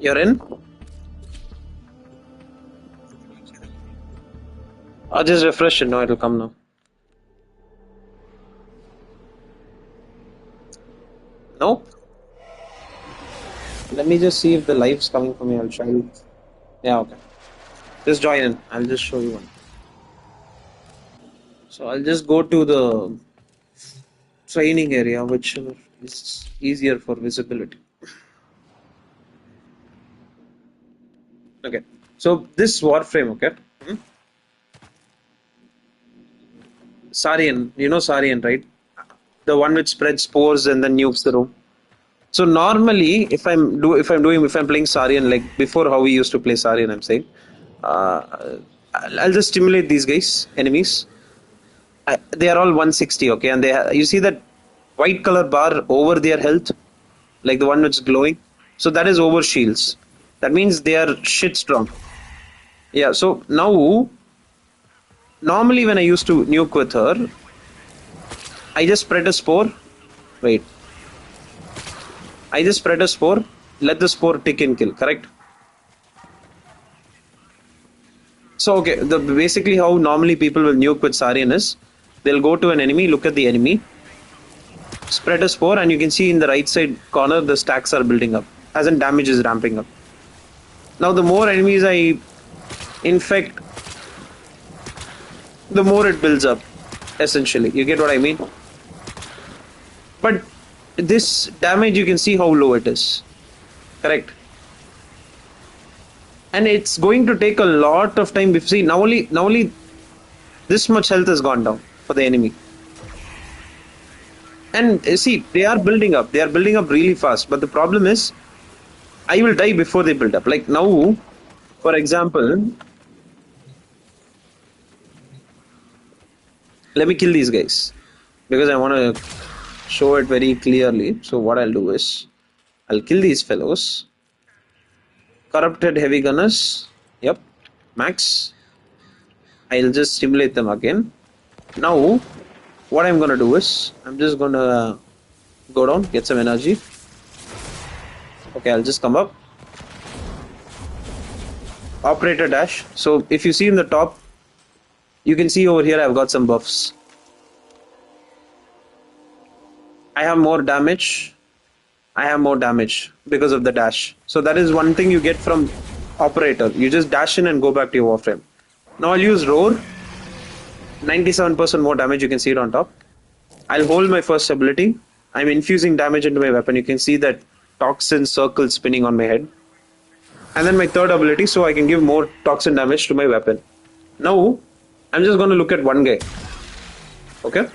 You're in? I'll just refresh it. No, it'll come now. No? Let me just see if the live's coming for me. I'll try. Yeah, okay. Just join in. I'll just show you one. So I'll just go to the training area, which is easier for visibility. Okay. So this Warframe, okay? Sarian, you know Sarian, right? The one which spreads spores and then nukes the room. So normally, if I'm playing Sarian, like before how we used to play Sarian, I'm saying, I'll just stimulate these guys, enemies. They are all 160, okay, and you see that white color bar over their health, like the one which is glowing. So that is over shields. That means they are shit strong. Yeah. So now, normally when I used to nuke with her, I just spread a spore. Wait. I just spread a spore, let the spore tick and kill, correct? So, okay, basically how normally people will nuke with Sarian is, they'll go to an enemy, look at the enemy, spread a spore, and you can see in the right side corner, the stacks are building up, as in damage is ramping up. Now, the more enemies I infect, the more it builds up, essentially. You get what I mean? But this damage, you can see how low it is. Correct. And it's going to take a lot of time. See, now only this much health has gone down for the enemy. And see, they are building up. They are building up really fast. But the problem is, I will die before they build up. Like now, for example, let me kill these guys. Because I want to show it very clearly. So what I'll do is, I'll kill these fellows. Corrupted heavy gunners. Yep. Max. I'll just stimulate them again. Now, what I'm going to do is, I'm just going to go down, get some energy. Okay, I'll just come up. Operator dash. So, if you see in the top, you can see over here I've got some buffs. I have more damage. I have more damage because of the dash. So that is one thing you get from operator. You just dash in and go back to your Warframe. Now I'll use roar. 97% more damage. You can see it on top. I'll hold my first ability. I'm infusing damage into my weapon. You can see that toxin circle spinning on my head. And then my third ability, so I can give more toxin damage to my weapon. Now I'm just going to look at one guy. Okay.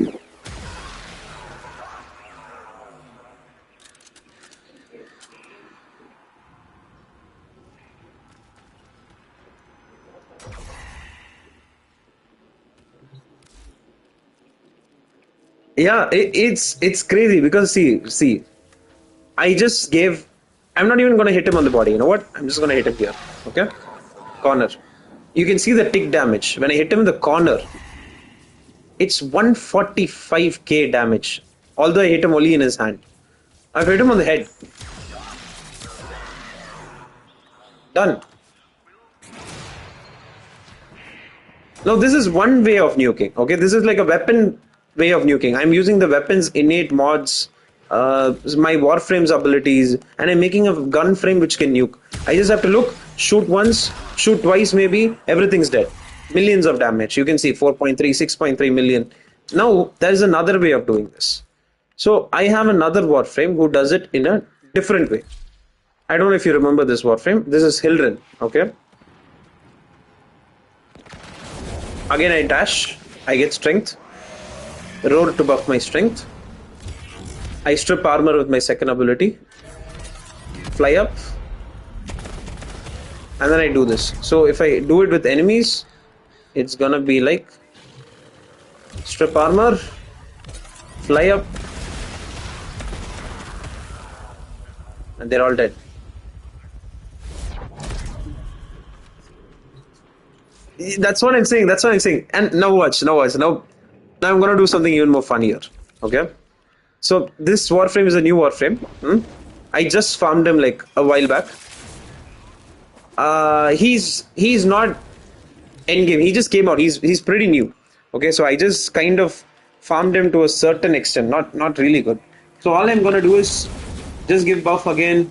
Yeah, it's crazy because see, I just gave. I'm not even going to hit him on the body. You know what? I'm just going to hit him here. Okay, corner. You can see the tick damage. When I hit him in the corner, it's 145k damage. Although I hit him only in his hand, I've hit him on the head. Done. Now this is one way of nuking. Okay, this is like a weapon way of nuking. I'm using the weapon's innate mods, my Warframe's abilities, and I'm making a gun frame which can nuke. I just have to look, shoot once, shoot twice maybe, everything's dead. Millions of damage. You can see 4.3, 6.3 million. Now, there is another way of doing this. So, I have another Warframe who does it in a different way. I don't know if you remember this Warframe. This is Hildren, okay? Again, I dash, I get strength. Roar to buff my strength. I strip armor with my second ability. Fly up. And then I do this. So if I do it with enemies, it's gonna be like strip armor, fly up, and they're all dead. That's what I'm saying. That's what I'm saying. And now watch. Now I'm gonna do something even more funnier. Okay. So this Warframe is a new Warframe. I just farmed him like a while back. He's not endgame. He just came out. He's pretty new. Okay, so I just kind of farmed him to a certain extent. Not really good. So all I'm gonna do is just give buff again.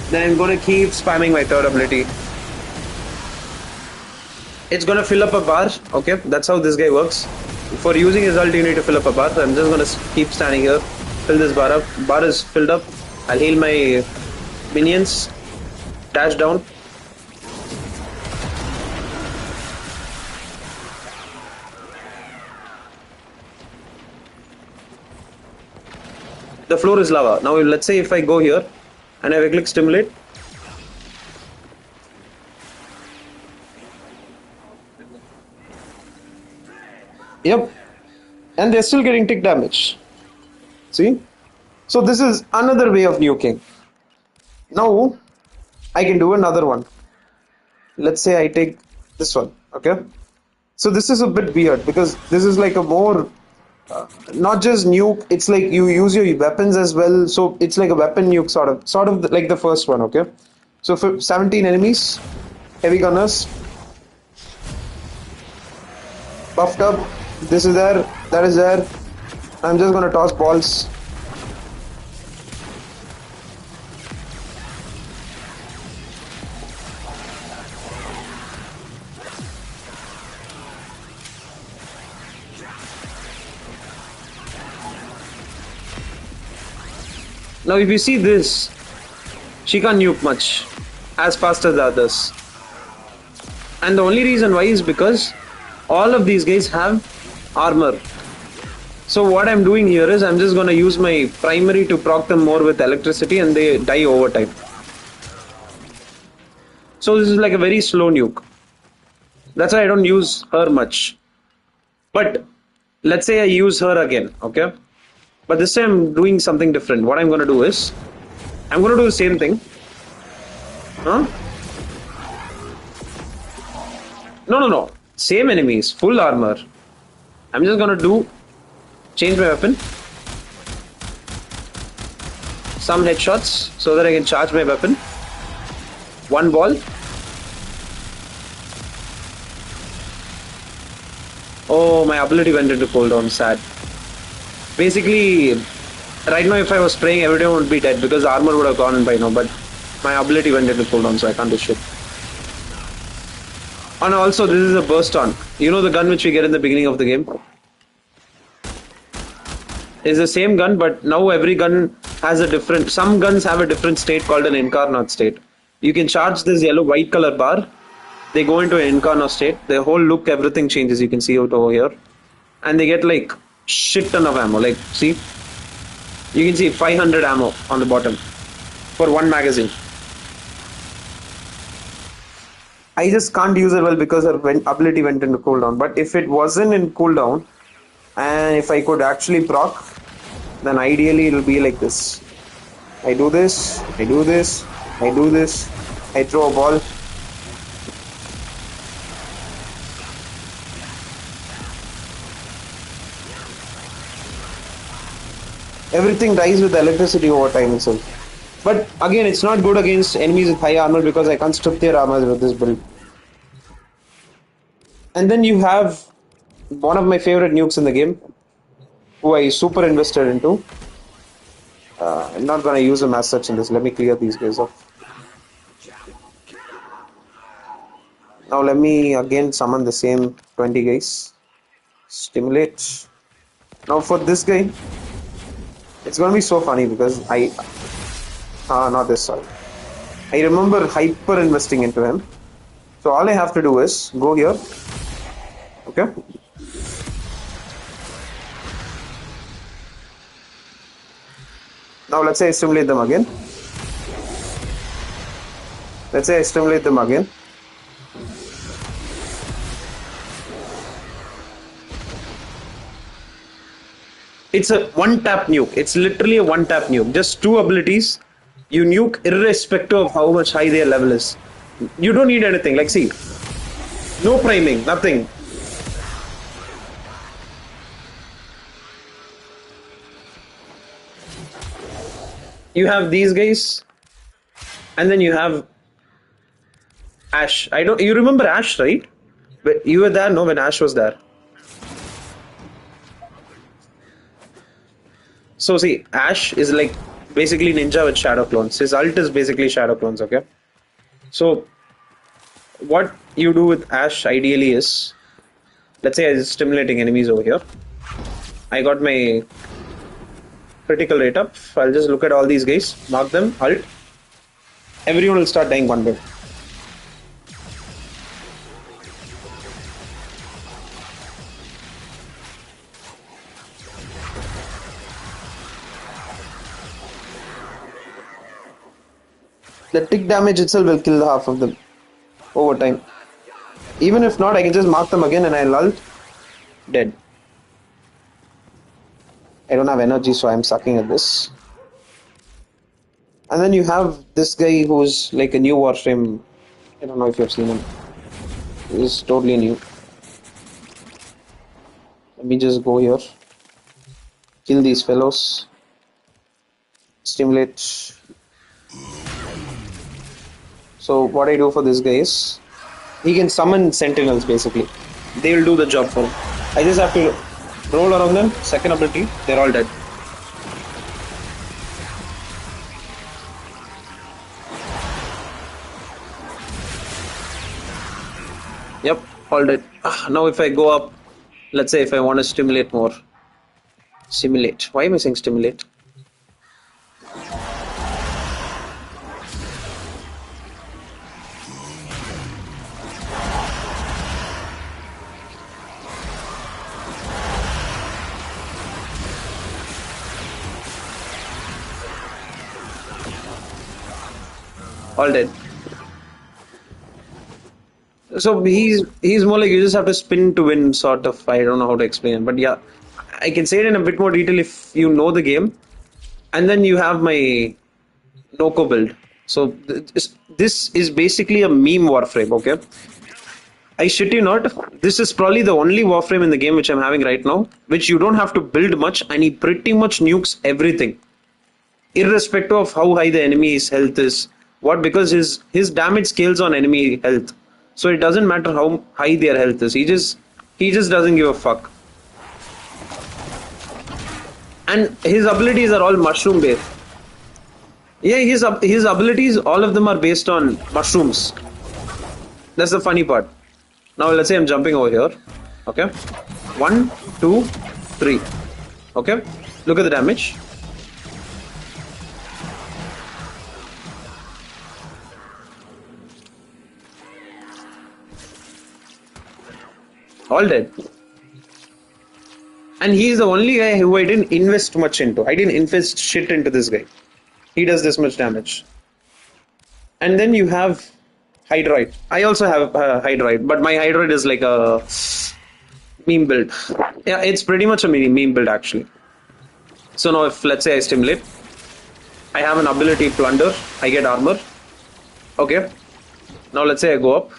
Then I'm gonna keep spamming my third ability. It's gonna fill up a bar. Okay, that's how this guy works. For using his ult, you need to fill up a bar. So I'm just gonna keep standing here, fill this bar up. Bar is filled up. I'll heal my minions. Dash down. The floor is lava. Now let's say if I go here and I click stimulate. Yep. And they're still getting tick damage. See? So this is another way of nuking. Now I can do another one. Let's say I take this one. Okay. So this is a bit weird because this is like a more not just nuke, it's like you use your weapons as well, so it's like a weapon nuke sort of like the first one. Okay, so for 17 enemies, heavy gunners, buffed up, this is there, that is there. I'm just gonna toss balls. Now if you see this, she can't nuke much as fast as the others. And the only reason why is because all of these guys have armor. So what I'm doing here is I'm just gonna use my primary to proc them more with electricity and they die over time. So this is like a very slow nuke. That's why I don't use her much. But let's say I use her again, okay? But this time I'm doing something different. What I'm gonna do is I'm gonna do the same thing. Huh? No. Same enemies, full armor. I'm just gonna change my weapon. Some headshots so that I can charge my weapon. One ball. Oh, my ability went into cooldown, sad. Basically, right now if I was spraying, everyone would be dead because armor would have gone in by now, but my ability went into cooldown, so I can't do shit. And also, this is a burst on. You know the gun which we get in the beginning of the game? It's the same gun, but now every gun has a different... Some guns have a different state called an incarnate state. You can charge this yellow-white color bar. They go into an incarnate state. Their whole look, everything changes. You can see it over here. And they get like shit ton of ammo. Like, see? You can see 500 ammo on the bottom for one magazine. I just can't use it well because her ability went into cooldown. But if it wasn't in cooldown, and if I could actually proc, then ideally it'll be like this. I do this, I do this, I do this, I throw a ball. Everything dies with electricity over time itself. But again, it's not good against enemies with high armor because I can't strip their armor with this build. And then you have one of my favorite nukes in the game, who I super invested into. I'm not gonna use him as such in this. Let me clear these guys off. Now let me again summon the same 20 guys. Stimulate. Now for this guy, it's gonna be so funny because not this side. I remember hyper investing into him. So all I have to do is go here. Okay. Now let's say I stimulate them again. Let's say I stimulate them again. It's a one-tap nuke. It's literally a one-tap nuke. Just two abilities. You nuke irrespective of how much high their level is. You don't need anything. Like, see. No priming. Nothing. You have these guys. And then you have Ash. I don't. You remember Ash, right? But you were there, no? When Ash was there. So see, Ash is like basically ninja with shadow clones. His ult is basically shadow clones. Okay. So what you do with Ash ideally is, let's say I'm stimulating enemies over here. I got my critical rate up. I'll just look at all these guys, mark them, ult. Everyone will start dying one by one. The tick damage itself will kill half of them over time. Even if not, I can just mark them again and I'll ult. Dead. I don't have energy, so I'm sucking at this. And then you have this guy who's like a new Warframe. I don't know if you've seen him. He's totally new. Let me just go here. Kill these fellows. Stimulate. So what I do for this guy is, he can summon sentinels basically. They will do the job for him. I just have to roll around them. Second ability, they're all dead. Yep, all dead. Now if I go up, let's say if I want to stimulate more. Simulate. Why am I saying stimulate? All dead. So he's more like you just have to spin to win, sort of. I don't know how to explain it, but yeah, I can say it in a bit more detail if you know the game. And then you have my Noko build. So this is basically a meme Warframe. Okay, I shit you not. This is probably the only Warframe in the game which I'm having right now, which you don't have to build much, and he pretty much nukes everything, irrespective of how high the enemy's health is. What? Because his damage scales on enemy health, so it doesn't matter how high their health is. He just doesn't give a fuck. And his abilities are all mushroom based. Yeah, his abilities, all of them are based on mushrooms. That's the funny part. Now let's say I'm jumping over here. Okay, 1, 2, 3. Okay, look at the damage. All dead. And he's the only guy who I didn't invest much into. I didn't invest shit into this guy. He does this much damage. And then you have Hydroid. I also have Hydroid, but my Hydroid is like a meme build. Yeah, it's pretty much a mini meme build actually. So now if let's say I stimulate, I have an ability plunder, I get armor. Okay. Now let's say I go up.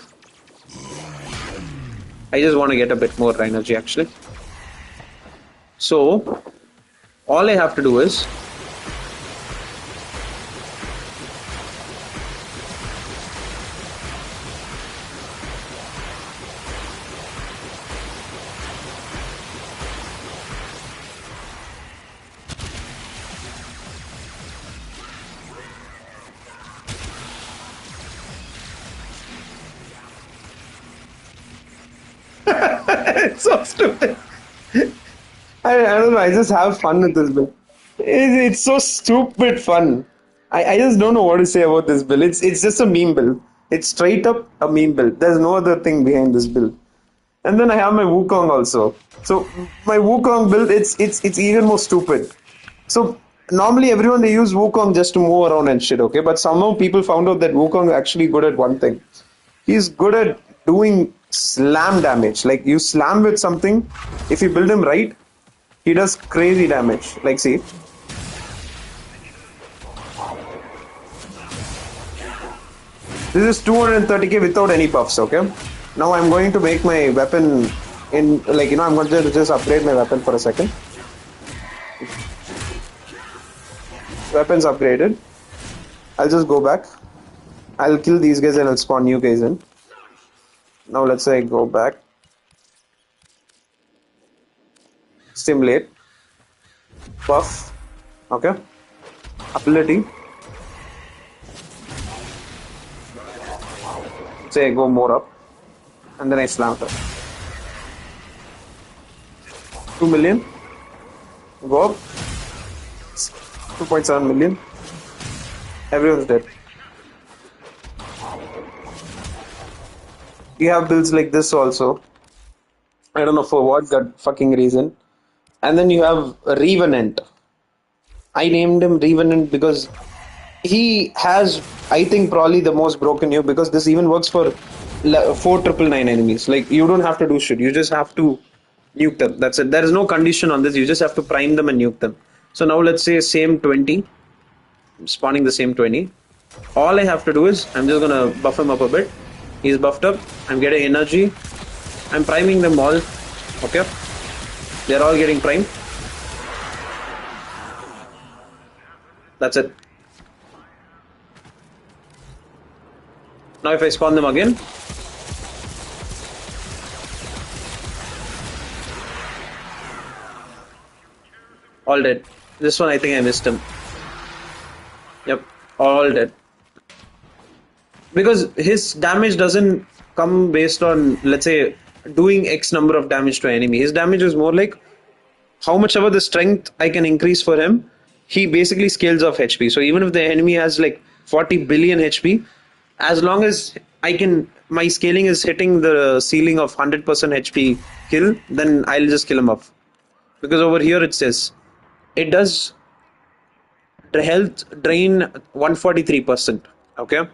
I just want to get a bit more energy actually. So all I have to do is it's so stupid. I don't know. I just have fun with this build. It's so stupid fun. I just don't know what to say about this build. It's just a meme build. It's straight up a meme build. There's no other thing behind this build. And then I have my Wukong also. So my Wukong build, it's even more stupid. So normally everyone they use Wukong just to move around and shit. Okay, but somehow people found out that Wukong is actually good at one thing. He's good at doing slam damage. Like you slam with something, if you build him right, he does crazy damage. Like see. This is 230k without any buffs, okay? Now I'm going to make my weapon in, like, you know, I'm going to just upgrade my weapon for a second. Weapons upgraded. I'll just go back. I'll kill these guys and I'll spawn new guys in. Now let's say I go back. Stimulate. Buff. Okay. Ability. Say I go more up. And then I slam her. 2 million. Go up. 2.7 million. Everyone's dead. You have builds like this also. I don't know for what that fucking reason. And then you have Revenant. I named him Revenant because he has, I think, probably the most broken nuke, because this even works for 4999 enemies. Like, you don't have to do shit. You just have to nuke them. That's it. There is no condition on this. You just have to prime them and nuke them. So now let's say same 20. I'm spawning the same 20. All I have to do is, I'm just going to buff him up a bit. He's buffed up. I'm getting energy. I'm priming them all. Okay. They're all getting primed. That's it. Now if I spawn them again, all dead. This one I think I missed him. Yep, all dead. Because his damage doesn't come based on, let's say, doing X number of damage to an enemy. His damage is more like how much ever the strength I can increase for him, he basically scales off HP. So even if the enemy has like 40 billion HP, as long as my scaling is hitting the ceiling of 100% HP kill, then I'll just kill him off. Because over here it says, it does health drain 143%. Okay.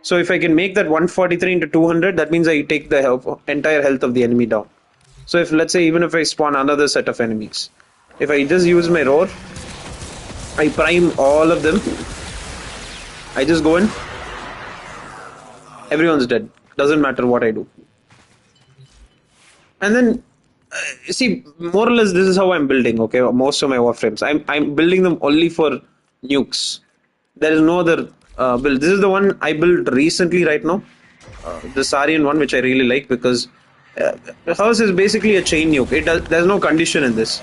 So if I can make that 143 into 200, that means I take the entire health of the enemy down. So if, let's say, even if I spawn another set of enemies, if I just use my roar, I prime all of them, I just go in, everyone's dead. Doesn't matter what I do. And then, see, more or less this is how I'm building, okay, most of my Warframes. I'm building them only for nukes. There is no other build. This is the one I built recently right now. The Saurian one, which I really like, because hers is basically a chain nuke. There's no condition in this.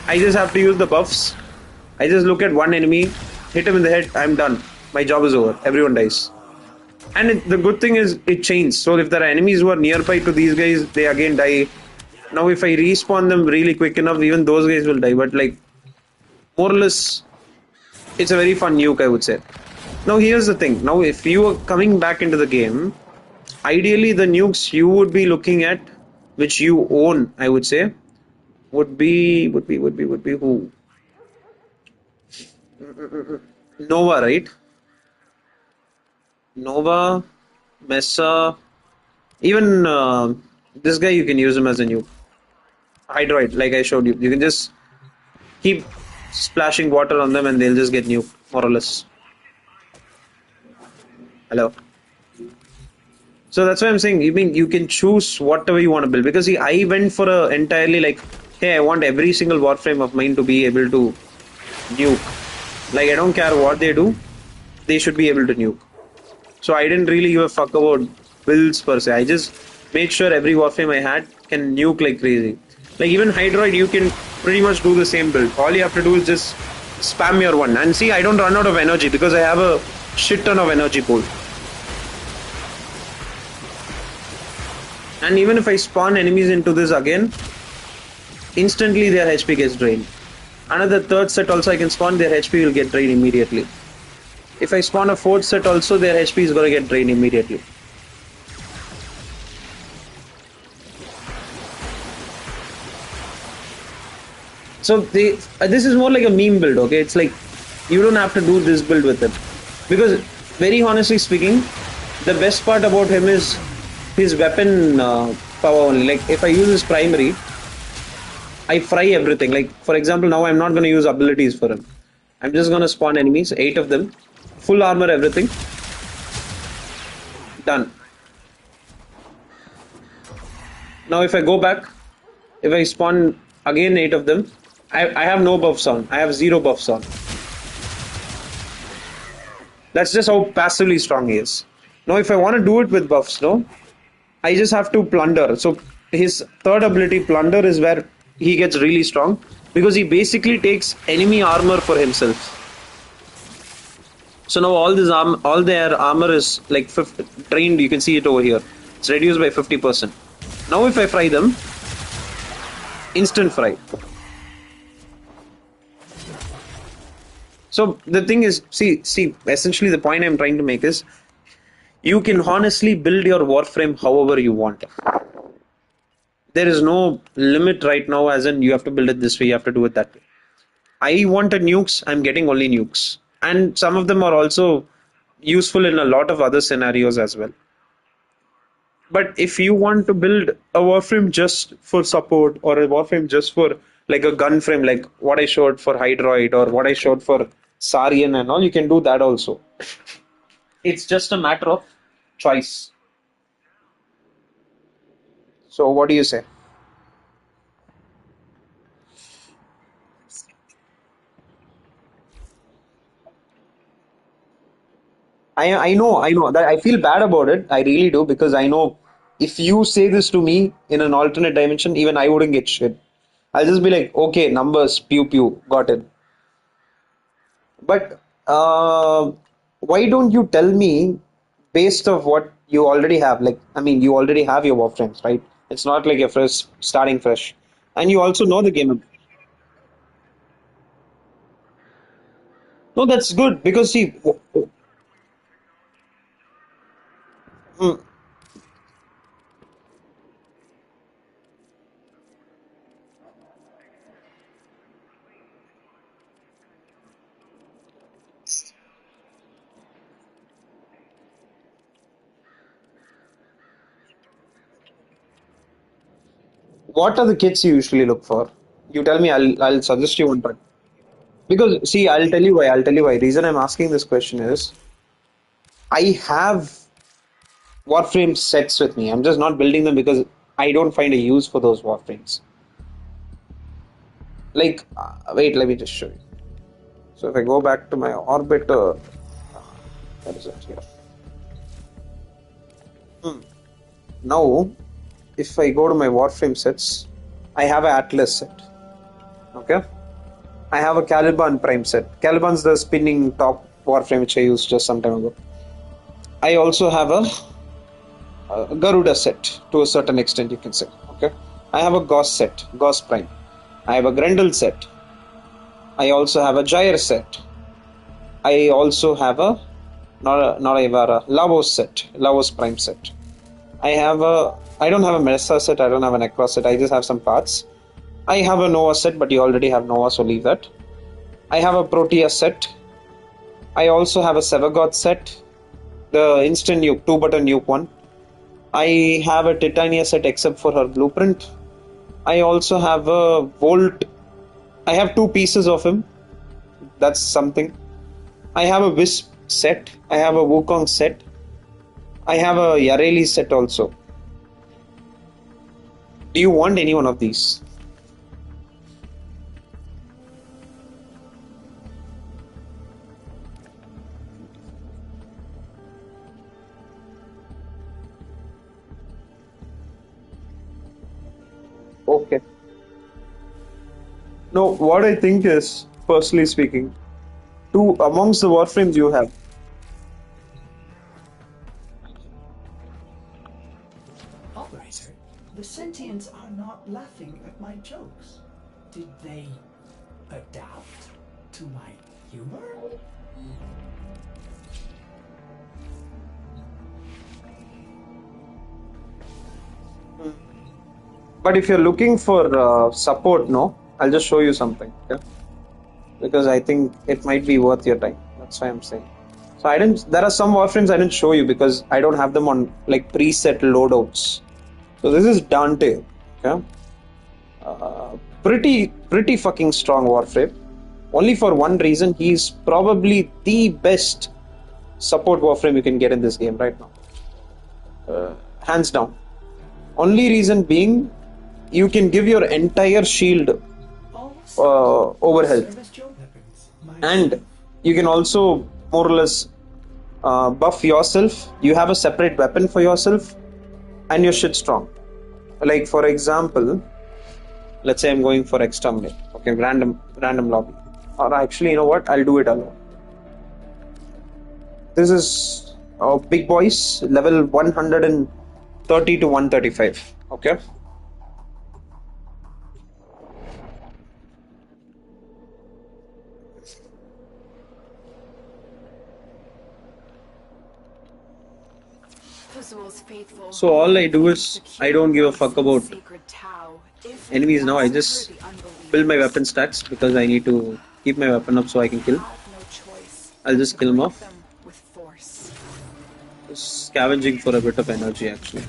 I just have to use the buffs. I just look at one enemy, hit him in the head, I'm done. My job is over. Everyone dies. And the good thing is it chains. So if there are enemies who are nearby to these guys, they again die. Now if I respawn them really quick enough, even those guys will die. But like, more or less, it's a very fun nuke, I would say. Now here's the thing. Now if you are coming back into the game, ideally the nukes you would be looking at, which you own, I would say, would be who? Nova, right? Nova, Mesa, even this guy you can use him as a nuke. Hydroid, like I showed you. You can just keep splashing water on them and they'll just get nuked, more or less. Hello. So that's why I'm saying, you can choose whatever you want to build. Because see, I went for a entirely like, hey, I want every single Warframe of mine to be able to nuke. Like, I don't care what they do, they should be able to nuke. So I didn't really give a fuck about builds per se. I just made sure every Warframe I had can nuke like crazy. Like even Hydroid, you can pretty much do the same build. All you have to do is just spam your one. And see, I don't run out of energy because I have a shit ton of energy pool. And even if I spawn enemies into this again, instantly their HP gets drained. Another third set also I can spawn, their HP will get drained immediately. If I spawn a fourth set also, their HP is going to get drained immediately. So this is more like a meme build, okay? It's like, you don't have to do this build with him. Because, very honestly speaking, the best part about him is his weapon power only. Like, if I use his primary, I fry everything. Like, for example, now I'm not going to use abilities for him. I'm just going to spawn enemies, 8 of them. Full armor, everything. Done. Now if I go back, if I spawn again 8 of them, I have no buffs on. I have 0 buffs on. That's just how passively strong he is. Now, if I want to do it with buffs, no, I just have to plunder. So his third ability, plunder, is where he gets really strong because he basically takes enemy armor for himself. So now all their armor is like 50, trained. You can see it over here. It's reduced by 50%. Now if I fry them, instant fry. So the thing is, see. Essentially, the point I'm trying to make is, you can honestly build your Warframe however you want. There is no limit right now, as in you have to build it this way, you have to do it that way. I wanted nukes, I'm getting only nukes. And some of them are also useful in a lot of other scenarios as well. But if you want to build a Warframe just for support, or a Warframe just for like a gun frame, like what I showed for Hydroid or what I showed for Sarian and all, you can do that also. It's just a matter of choice. So what do you say? I know that I feel bad about it. I really do, because I know if you say this to me in an alternate dimension, even I wouldn't get shit. I'll just be like, okay, numbers, pew pew, got it. But why don't you tell me based of what you already have? Like, I mean, you already have your Warframes, right? It's not like you're fresh, starting fresh, and you also know the game. No, that's good because see, mm, what are the kits you usually look for? You tell me, I'll suggest you one. Because see, I'll tell you why. I'll tell you why. Reason I'm asking this question is I have Warframe sets with me. I'm just not building them because I don't find a use for those Warframes. Like, wait, let me just show you. So if I go back to my orbiter, what is it here? Now, if I go to my Warframe sets, I have an Atlas set. Okay, I have a Caliban Prime set. Caliban's the spinning top Warframe which I used just some time ago. I also have a Garuda set to a certain extent, you can say. Okay, I have a Gauss set, Gauss Prime. I have a Grendel set. I also have a Gyre set. I also have a not a Ivara, Lavos set, Lavos Prime set. I don't have a Mesa set. I don't have an Necros set. I just have some parts. I have a Nova set, but you already have Nova, so leave that. I have a Protea set. I also have a Sevagoth set, the instant nuke, 2-button nuke one. I have a Titania set except for her blueprint. I also have a Volt. I have two pieces of him. That's something. I have a Wisp set. I have a Wukong set. I have a Yareli set also. Do you want any one of these? Okay. No, what I think is, personally speaking, two amongst the Warframes you have. Operator, the sentients are not laughing at my jokes. Did they adapt to my humor? But if you're looking for support, no, I'll just show you something. Okay? Because I think it might be worth your time. That's why I'm saying. So I didn't. There are some Warframes I didn't show you because I don't have them on like preset loadouts. So this is Dante. Okay, pretty fucking strong Warframe. Only for one reason, he's probably the best support Warframe you can get in this game right now. Hands down. Only reason being, you can give your entire shield overhealth, and you can also more or less buff yourself. You have a separate weapon for yourself, and your shit strong. Like for example, let's say I'm going for exterminate. Okay, random lobby. Or actually, you know what? I'll do it alone. This is big boys level 130 to 135. Okay. So all I do is I don't give a fuck about enemies now. I just build my weapon stats because I need to keep my weapon up so I can kill. I'll just kill them off. Just scavenging for a bit of energy actually.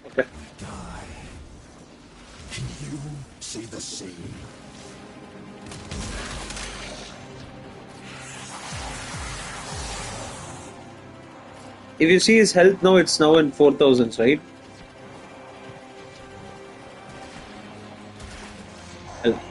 Okay. Can you say the same? If you see his health now, it's now in 4,000s, right? Health.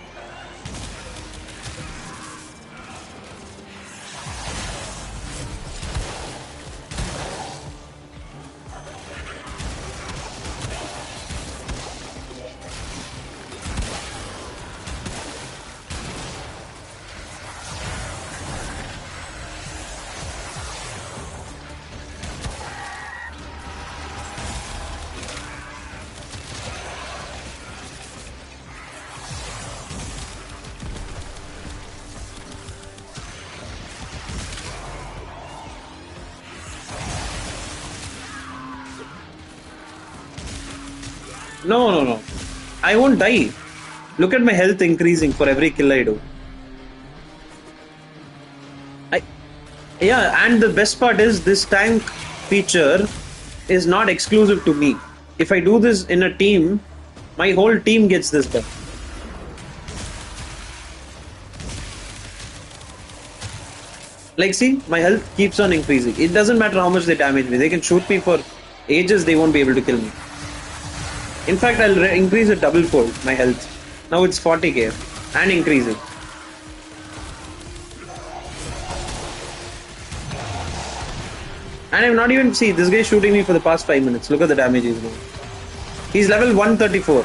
No. I won't die. Look at my health increasing for every kill I do. Yeah, and the best part is this tank feature is not exclusive to me. If I do this in a team, my whole team gets this buff. Like, see, my health keeps on increasing. It doesn't matter how much they damage me. They can shoot me for ages, they won't be able to kill me. In fact, I'll increase it double fold, my health. Now it's 40k and increasing. And I'm not even, see, this guy shooting me for the past 5 minutes. Look at the damage he's doing. He's level 134.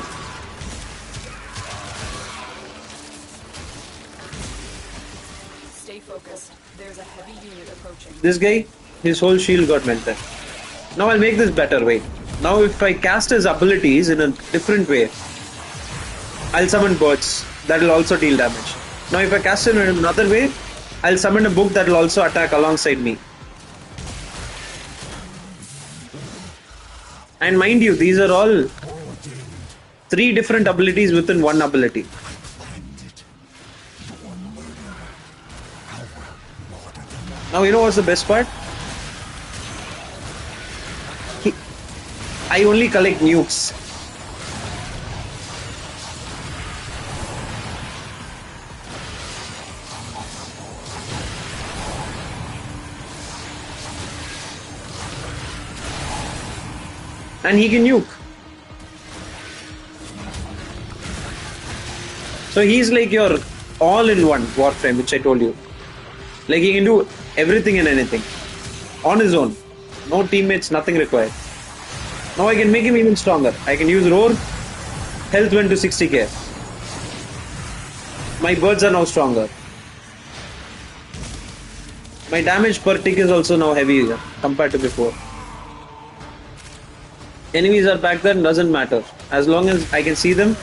Stay focused. There's a heavy unit approaching. This guy, his whole shield got melted. Now I'll make this better, wait. Now if I cast his abilities in a different way, I'll summon birds that will also deal damage. Now if I cast it in another way, I'll summon a book that will also attack alongside me. And mind you, these are all 3 different abilities within one ability. Now you know what's the best part? I only collect nukes. And he can nuke. So he's like your all-in-one Warframe, which I told you. Like he can do everything and anything on his own. No teammates, nothing required. Now I can make him even stronger. I can use roar. Health went to 60k. My birds are now stronger. My damage per tick is also now heavier compared to before. Enemies are back there, doesn't matter. As long as I can see them,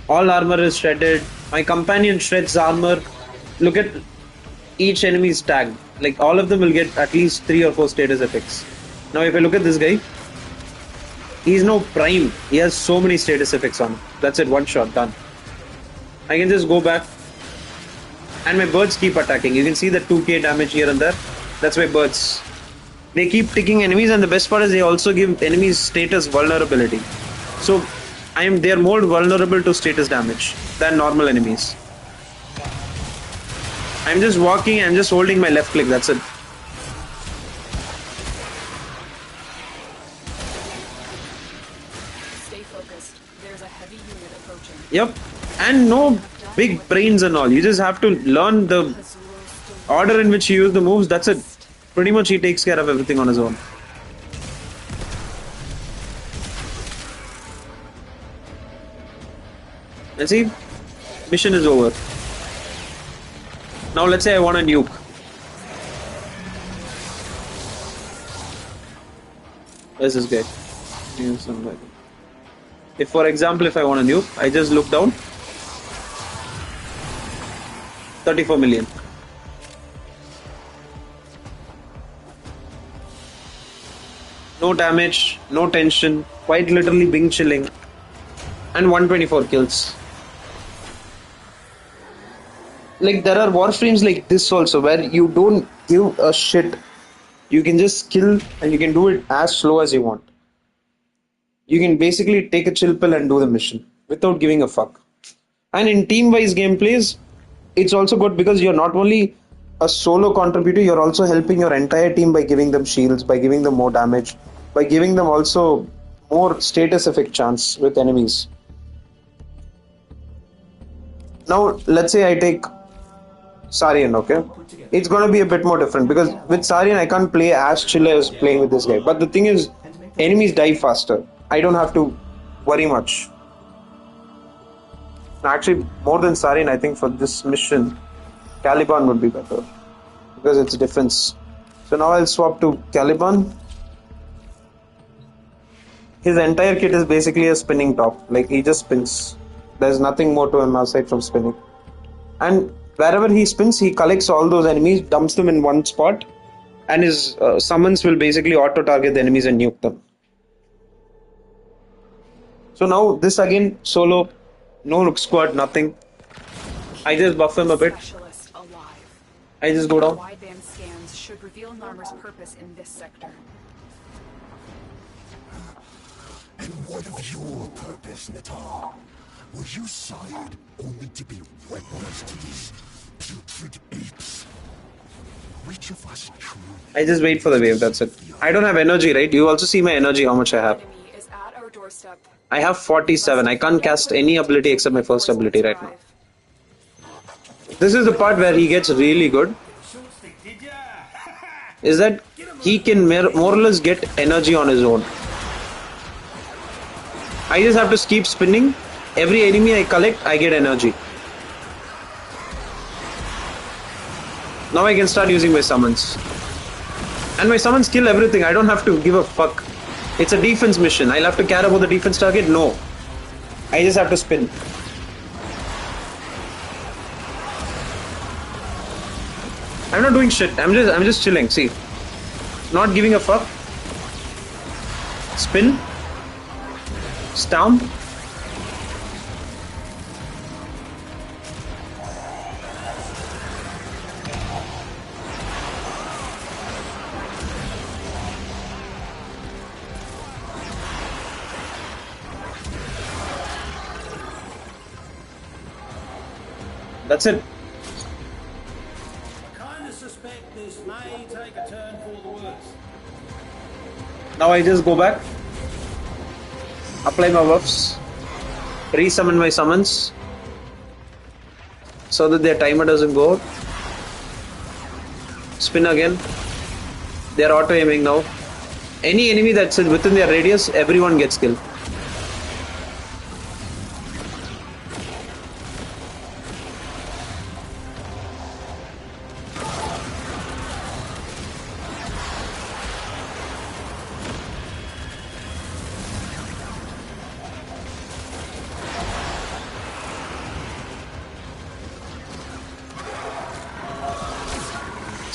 all armor is shredded. My companion shreds armor. Look at each enemy's tag. Like all of them will get at least 3 or 4 status effects. Now if I look at this guy, he's no prime. He has so many status effects on him. That's it, one shot, done. I can just go back. And my birds keep attacking. You can see the 2k damage here and there. That's my birds. They keep ticking enemies, and the best part is they also give enemies status vulnerability. So they are more vulnerable to status damage than normal enemies. I'm just walking, I'm just holding my left click, that's it. Stay focused. There's a heavy unit approaching. Yep. And no big brains and all. You just have to learn the order in which you use the moves. That's it. Pretty much he takes care of everything on his own. Let's see. Mission is over. Now let's say I want a nuke. Where's this guy? If, for example, if I want a nuke, I just look down. 34 million. No damage, no tension, quite literally being chilling. And 124 kills. Like there are Warframes like this also where you don't give a shit. You can just kill and you can do it as slow as you want. You can basically take a chill pill and do the mission without giving a fuck. And in team-wise gameplays, it's also good because you're not only a solo contributor, you're also helping your entire team by giving them shields, by giving them more damage, by giving them also more status effect chance with enemies. Now, let's say I take Sarian, okay? It's gonna be a bit more different because with Sarian I can't play as chill as playing with this guy. But the thing is, enemies die faster. I don't have to worry much. Actually, more than Sarian, I think for this mission, Caliban would be better because it's defense. So now I'll swap to Caliban. His entire kit is basically a spinning top. Like he just spins. There's nothing more to him aside from spinning. And wherever he spins, he collects all those enemies, dumps them in one spot, and his summons will basically auto-target the enemies and nuke them. So now this again, solo, no squad, nothing. I just buff him a bit. I just go down. Wideband scans should reveal Narmer's purpose in this sector. And what of your purpose, Natar? Were you sired only to be weapons to these putrid apes? Which of us truly? I just wait for the wave, that's it. I don't have energy, right? You also see my energy, how much I have. Enemy is at our doorstep. I have 47. I can't cast any ability except my first ability right now. This is the part where he gets really good. Is that he can more or less get energy on his own. I just have to keep spinning. Every enemy I collect, I get energy. Now I can start using my summons. And my summons kill everything. I don't have to give a fuck. It's a defense mission. I'll have to care about the defense target? No. I just have to spin. I'm not doing shit. I'm just chilling. See. Not giving a fuck. Spin. Stomp. That's it. I kind of suspect this may take a turn for the worse. Now I just go back, apply my buffs, resummon my summons so that their timer doesn't go out. Spin again. They are auto aiming now. Any enemy that's within their radius, everyone gets killed.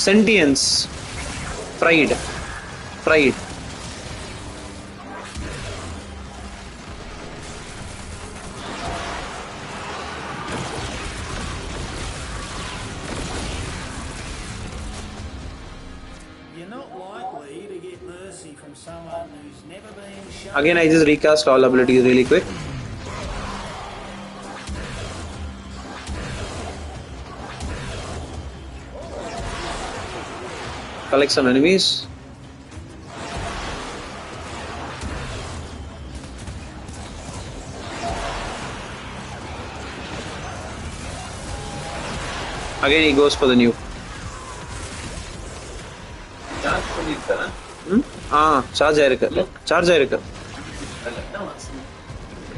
Sentience. Fried. Fried. You're not likely to get mercy from someone who's never been shown. Again, I just recast all abilities really quick. Collect some enemies. Again, he goes for the new. Charge ஆயிருக்கு charge ஆயிருக்கு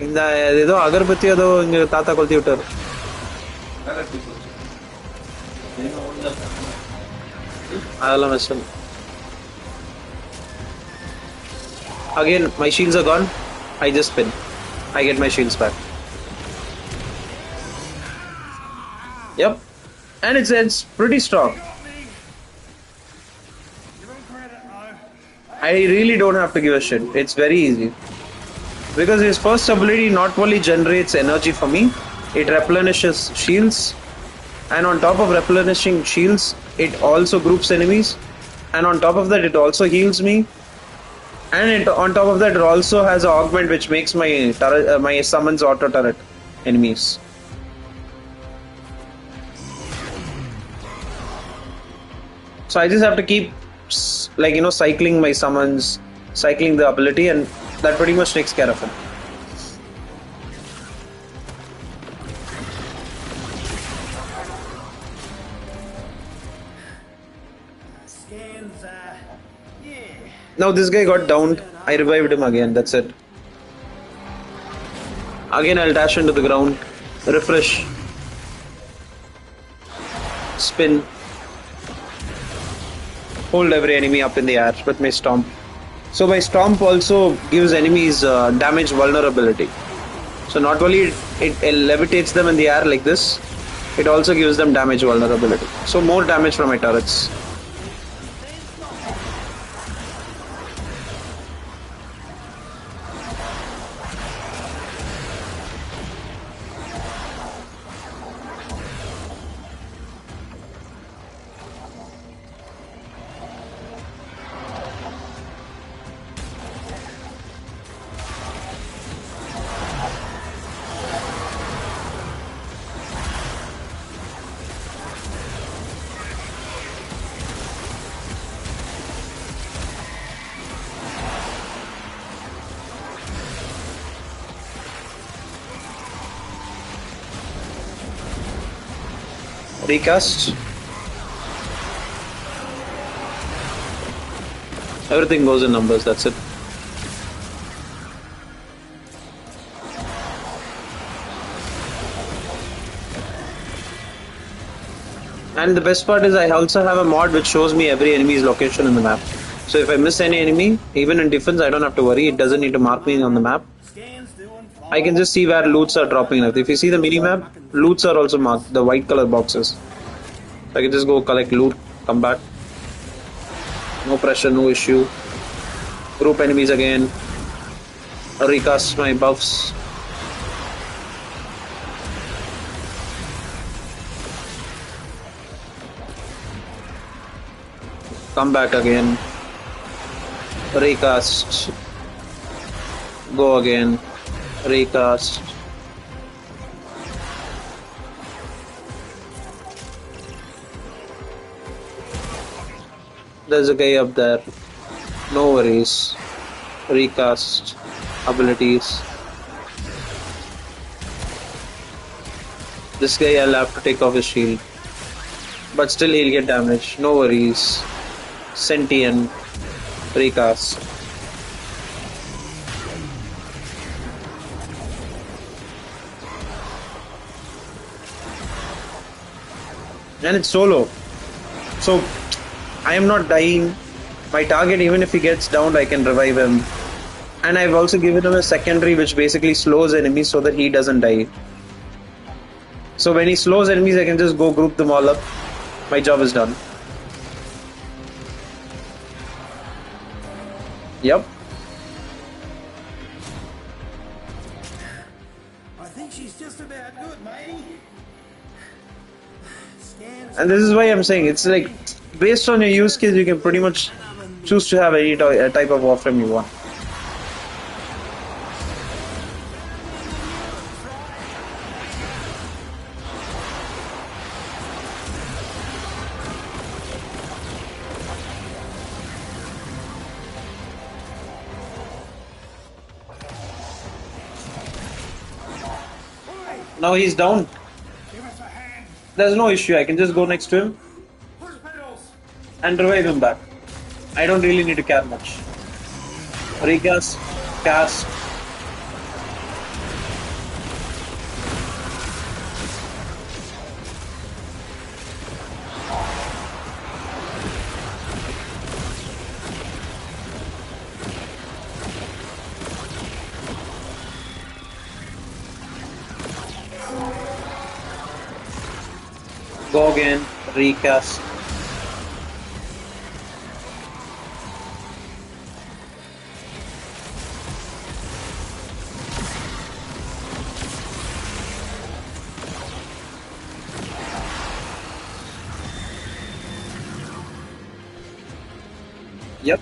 இந்த ஏதோ அகர்பத்தி ஏதோ இங்க தாத்தா கொளுத்தி விட்டாரு அதெல்லாம் நஷ்டம் again my shields are gone I just spin I get my shields back yep and it's pretty strong I really don't have to give a shit. It's very easy. Because his first ability not only generates energy for me, it replenishes shields. And on top of replenishing shields, it also groups enemies. And on top of that, it also heals me. And on top of that, it also has an augment which makes my turret, my summons auto turret enemies. So I just have to keep like cycling my summons, cycling the ability, and that pretty much takes care of it. Scans, yeah. Now this guy got downed. I revived him again. That's it. Again I'll dash into the ground, refresh, spin, hold every enemy up in the air with my stomp. So my stomp also gives enemies damage vulnerability. So not only it levitates them in the air like this, it also gives them damage vulnerability. So more damage from my turrets. Recast. Everything goes in numbers, that's it. And the best part is I also have a mod which shows me every enemy's location in the map. So if I miss any enemy, even in defense, I don't have to worry. It doesn't need to mark me on the map. Scans doing fine. I can just see where loots are dropping. If you see the mini map, loots are also marked, the white color boxes. I can just go collect loot, come back. No pressure, no issue. Group enemies again. Recast my buffs. Come back again. Recast. Go again. Recast. There's a guy up there. No worries. Recast. Abilities. This guy I'll have to take off his shield. But still he'll get damage. No worries. Sentient. Recast. And it's solo. So I am not dying. My target, even if he gets downed, I can revive him. And I've also given him a secondary which basically slows enemies so that he doesn't die. So when he slows enemies, I can just go group them all up. My job is done. Yep. I think she's just about good, matey. Scans. And this is why I'm saying it's like based on your use case, you can pretty much choose to have any type of Warframe you want. Now he's down. Give us a hand. There's no issue. I can just go next to him Push pedals! and revive him back. I don't really need to care much. Recast, cast. Go again, recast. Yep.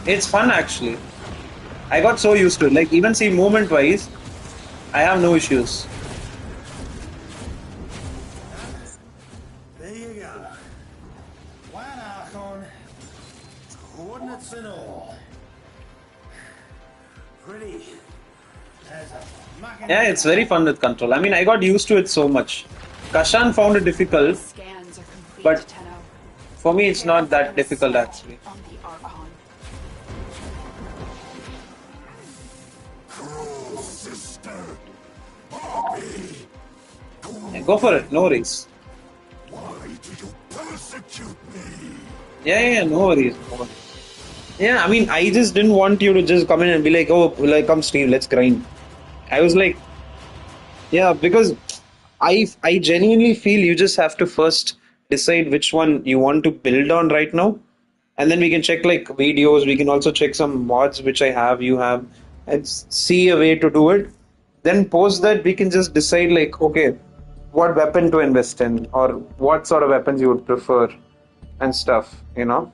It's fun actually. I got so used to it. Like even see movement wise, I have no issues. There you go. One Archon, coordinates and all. Pretty as a mucking. Yeah, it's very fun with control. I mean, I got used to it so much. Kashan found it difficult, Scans are complete, but Tenno. for me, it's not Prepare that for difficult assault actually. On the Archon. Cruel sister. Yeah, go for it, no worries. Why do you persecute me? Yeah, no worries. No worries. Yeah, I mean, I just didn't want you to just come in and be like, oh, like, come, Steve, let's grind. I was like, yeah, because I genuinely feel you just have to first decide which one you want to build on right now, and then we can check like videos. We can also check some mods which I have, you have, and see a way to do it. Then post that we can just decide like, okay, what weapon to invest in or what sort of weapons you would prefer and stuff, you know.